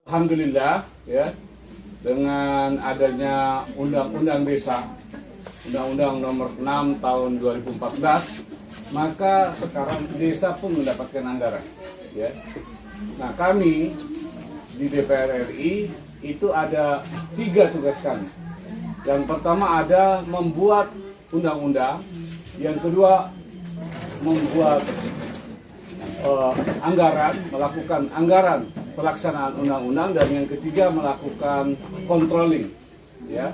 Alhamdulillah ya, dengan adanya Undang-Undang Desa, Undang-Undang Nomor 6 Tahun 2014, maka sekarang desa pun mendapatkan anggaran. Ya. Nah, kami di DPR RI itu ada 3 tugas kami. Yang pertama ada membuat undang-undang, yang kedua membuat anggaran, melakukan anggaran pelaksanaan undang-undang, dan yang ketiga melakukan controlling. Ya,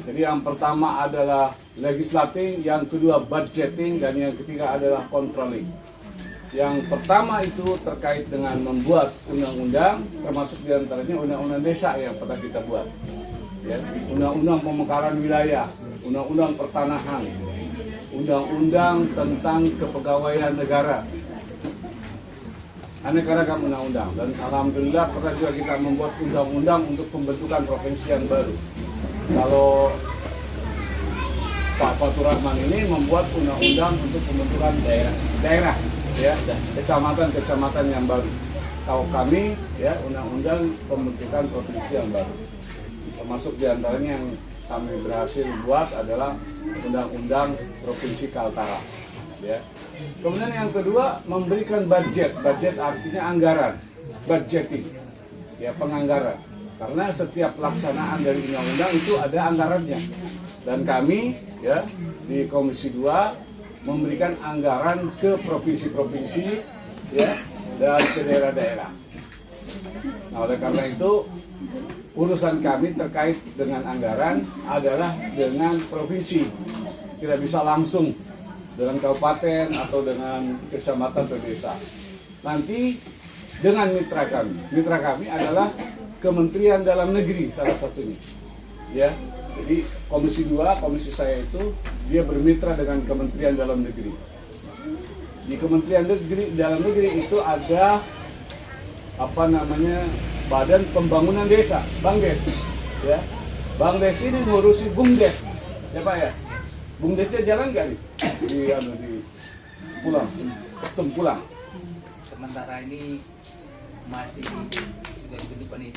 jadi yang pertama adalah legislating, yang kedua budgeting, dan yang ketiga adalah controlling. Yang pertama itu terkait dengan membuat undang-undang, termasuk diantaranya undang-undang desa yang pernah kita buat. Ya, undang-undang pemekaran wilayah, undang-undang pertanahan, undang-undang tentang kepegawaian negara, aneka ragam undang-undang, dan alhamdulillah pernah juga kita membuat undang-undang untuk pembentukan provinsi yang baru. Kalau Pak Fatur Rahman ini membuat undang-undang untuk pembentukan daerah, ya, kecamatan yang baru. Kalau kami ya undang-undang pembentukan provinsi yang baru. Termasuk diantaranya yang kami berhasil buat adalah undang-undang provinsi Kaltara. Ya. Kemudian yang kedua memberikan budget artinya anggaran, budgeting, ya, penganggaran. Karena setiap pelaksanaan dari undang-undang itu ada anggarannya. Dan kami ya di Komisi 2 memberikan anggaran ke provinsi-provinsi ya dan ke daerah-daerah. Nah, oleh karena itu urusan kami terkait dengan anggaran adalah dengan provinsi. Tidak bisa langsung dengan kabupaten atau dengan kecamatan atau desa. Nanti dengan mitra kami adalah Kementerian Dalam Negeri salah satunya. Ya, jadi Komisi 2, komisi saya itu dia bermitra dengan Kementerian Dalam Negeri. Di Kementerian Dalam Negeri itu ada Badan Pembangunan Desa, Bangdes. Ya, Bangdes ini ngurusi Bumdes, ya Pak ya. Bumdesnya jalan nggak nih di Sempulang? Sementara ini masih sudah dibentuk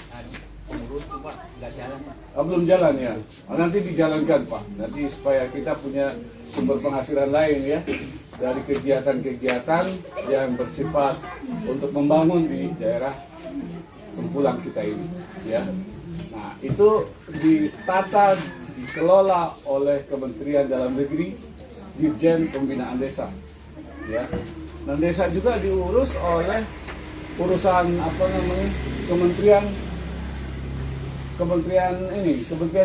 pengurus tuh Pak, nggak jalan Pak. Belum jalan ya. Nanti dijalankan Pak. Nanti supaya kita punya sumber penghasilan lain ya dari kegiatan-kegiatan yang bersifat untuk membangun di daerah Sempulang kita ini. Ya. Nah itu ditata, dikelola oleh Kementerian Dalam Negeri, Dirjen Pembinaan Desa. Ya. Dan desa juga diurus oleh urusan Kementerian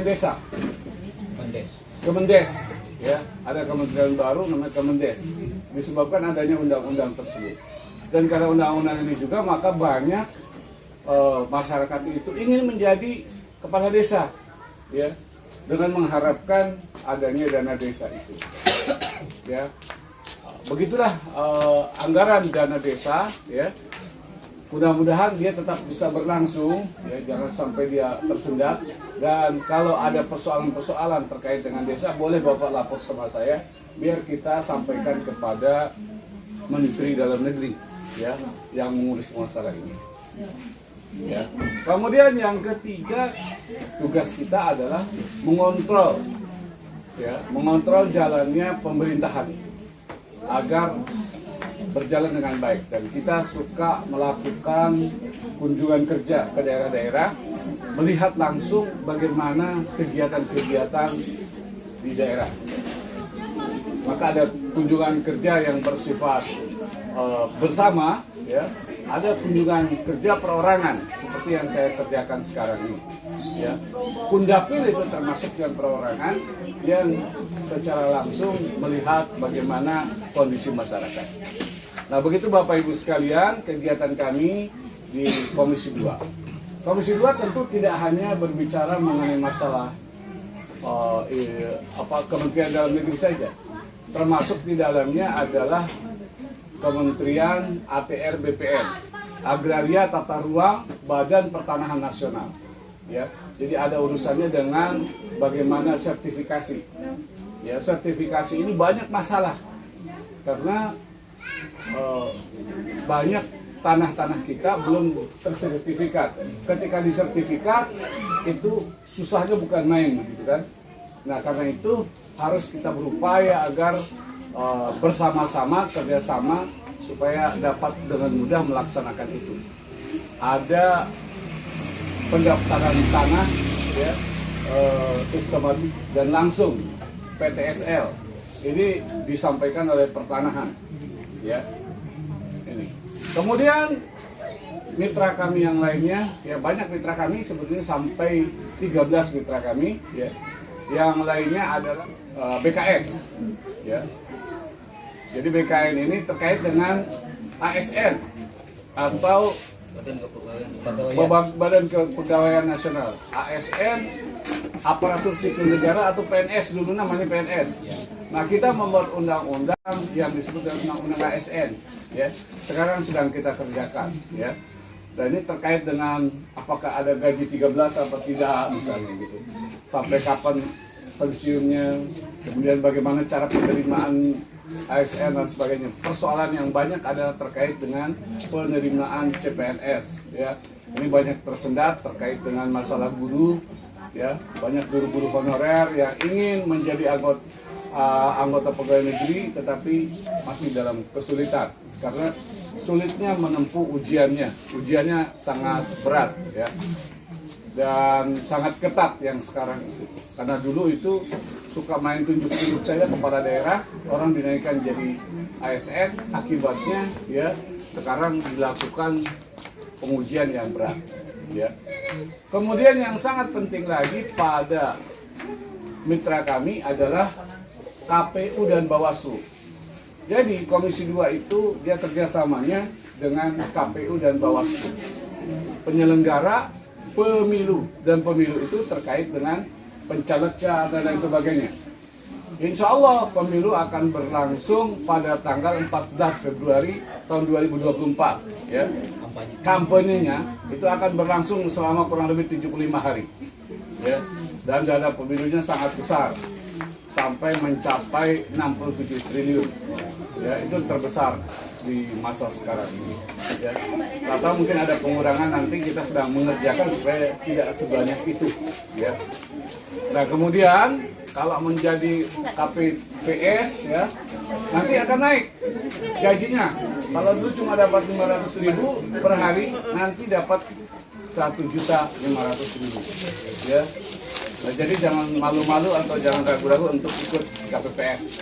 Desa. Kemendes. Ya, ada kementerian baru namanya Kemendes. Disebabkan adanya undang-undang tersebut. Dan karena undang-undang ini juga maka banyak masyarakat itu ingin menjadi kepala desa. Ya. Dengan mengharapkan adanya dana desa itu, ya, begitulah anggaran dana desa, ya. Mudah-mudahan dia tetap bisa berlangsung, ya, jangan sampai dia tersendat. Dan kalau ada persoalan-persoalan terkait dengan desa, boleh Bapak lapor sama saya, biar kita sampaikan kepada Menteri Dalam Negeri, ya, yang mengurus masalah ini. Ya. Kemudian yang ketiga tugas kita adalah mengontrol jalannya pemerintahan agar berjalan dengan baik, dan kita suka melakukan kunjungan kerja ke daerah-daerah, melihat langsung bagaimana kegiatan-kegiatan di daerah. Maka ada kunjungan kerja yang bersifat bersama, ya. Ada kunjungan kerja perorangan seperti yang saya kerjakan sekarang ini. Ya, Kundapil itu termasuk yang perorangan yang secara langsung melihat bagaimana kondisi masyarakat. Nah, begitu Bapak Ibu sekalian kegiatan kami di Komisi 2. Komisi 2 tentu tidak hanya berbicara mengenai masalah Kementerian Dalam Negeri saja. Termasuk di dalamnya adalah Kementerian ATR BPN, Agraria Tata Ruang Badan Pertanahan Nasional. Ya, jadi ada urusannya dengan bagaimana sertifikasi. Ya, sertifikasi ini banyak masalah karena banyak tanah-tanah kita belum tersertifikat. Ketika disertifikat itu susahnya bukan main gitu kan. Nah karena itu harus kita berupaya agar bersama-sama kerjasama supaya dapat dengan mudah melaksanakan itu. Ada pendaftaran tanah ya, sistematik dan langsung PTSL ini disampaikan oleh pertanahan ya ini. Kemudian mitra kami yang lainnya ya, banyak mitra kami sebetulnya sampai 13 mitra kami ya. Yang lainnya adalah BKN ya. Jadi BKN ini terkait dengan ASN atau Badan Kepegawaian Nasional, ASN, aparatur sipil negara atau PNS, dulu namanya PNS. Nah kita membuat undang-undang yang disebut dengan undang-undang ASN ya. Sekarang sedang kita kerjakan ya. Dan ini terkait dengan apakah ada gaji 13 atau tidak misalnya gitu. Sampai kapan pensiunnya, kemudian bagaimana cara penerimaan ASN dan sebagainya. Persoalan yang banyak adalah terkait dengan penerimaan CPNS ya. Ini banyak tersendat terkait dengan masalah guru ya. Banyak guru-guru honorer yang ingin menjadi anggota pegawai negeri tetapi masih dalam kesulitan karena sulitnya menempuh ujiannya. Ujiannya sangat berat ya. Dan sangat ketat yang sekarang itu. Karena dulu itu suka main tunjuk-tunjuk saja kepala daerah, orang dinaikkan jadi ASN, akibatnya ya sekarang dilakukan pengujian yang berat ya. Kemudian yang sangat penting lagi pada mitra kami adalah KPU dan Bawaslu. Jadi Komisi 2 itu dia kerjasamanya dengan KPU dan Bawaslu. Penyelenggara pemilu, dan pemilu itu terkait dengan pencalekan dan lain sebagainya. Insya Allah pemilu akan berlangsung pada tanggal 14 Februari tahun 2024 ya. Kampanyenya itu akan berlangsung selama kurang lebih 75 hari ya. Dan dana pemilunya sangat besar sampai mencapai 67 triliun ya, itu terbesar di masa sekarang ini ya. Atau mungkin ada pengurangan, nanti kita sedang mengerjakan supaya tidak sebanyak itu ya. Nah kemudian kalau menjadi KPPS ya, nanti akan naik gajinya. Kalau dulu cuma dapat 500.000 per hari, nanti dapat 1.500.000 ya. Nah, jadi jangan malu-malu atau jangan ragu-ragu untuk ikut KPPS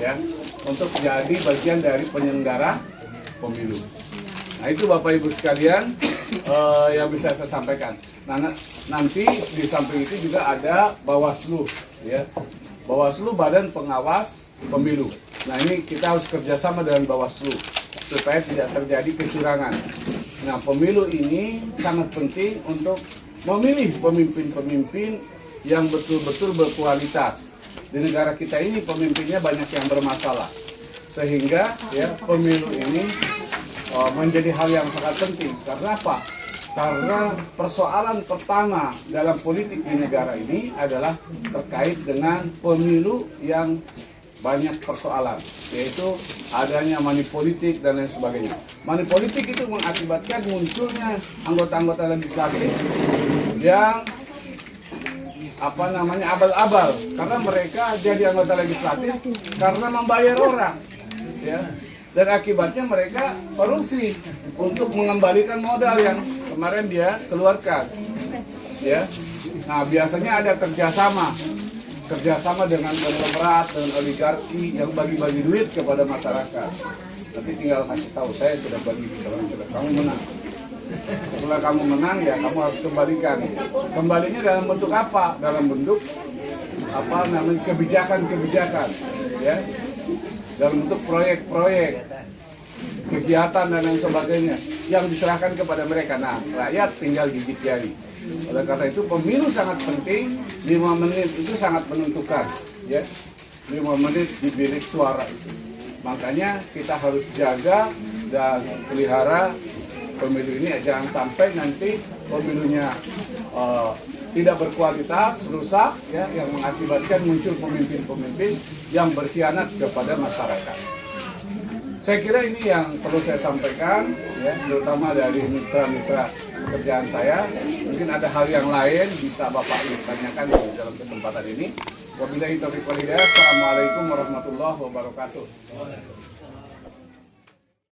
ya, untuk jadi bagian dari penyelenggara pemilu. Nah itu Bapak Ibu sekalian yang bisa saya sampaikan. Nah, nanti di samping itu juga ada Bawaslu ya. Bawaslu Badan Pengawas Pemilu. Nah ini kita harus kerjasama dengan Bawaslu supaya tidak terjadi kecurangan. Nah pemilu ini sangat penting untuk memilih pemimpin-pemimpin yang betul-betul berkualitas. Di negara kita ini pemimpinnya banyak yang bermasalah, sehingga ya pemilu ini menjadi hal yang sangat penting. Karena apa? Karena persoalan pertama dalam politik di negara ini adalah terkait dengan pemilu yang banyak persoalan, yaitu adanya money politik dan lain sebagainya. Money politik itu mengakibatkan munculnya anggota-anggota legislatif yang abal-abal, karena mereka jadi anggota legislatif karena membayar orang ya, dan akibatnya mereka korupsi untuk mengembalikan modal yang kemarin dia keluarkan ya. Nah biasanya ada kerjasama dengan konglomerat, dengan oligarki yang bagi-bagi duit kepada masyarakat. Nanti tinggal kasih tahu, saya sudah bagi, sudah kamu menang. Setelah kamu menang ya kamu harus kembalikan. Kembalinya dalam bentuk apa? Dalam bentuk kebijakan ya. Dalam bentuk proyek-proyek, kegiatan dan lain sebagainya yang diserahkan kepada mereka. Nah, rakyat tinggal gigit jari. Oleh karena itu pemilu sangat penting, 5 menit itu sangat menentukan ya. 5 menit di bilik suara itu. Makanya kita harus jaga dan pelihara pemilu ini, jangan sampai nanti pemilunya tidak berkualitas, rusak ya, yang mengakibatkan muncul pemimpin-pemimpin yang berkhianat kepada masyarakat. Saya kira ini yang perlu saya sampaikan, ya, terutama dari mitra-mitra pekerjaan saya. Mungkin ada hal yang lain bisa Bapak tanyakan dalam kesempatan ini. Wabillahi taufiq wal hidayah. Assalamualaikum warahmatullahi wabarakatuh.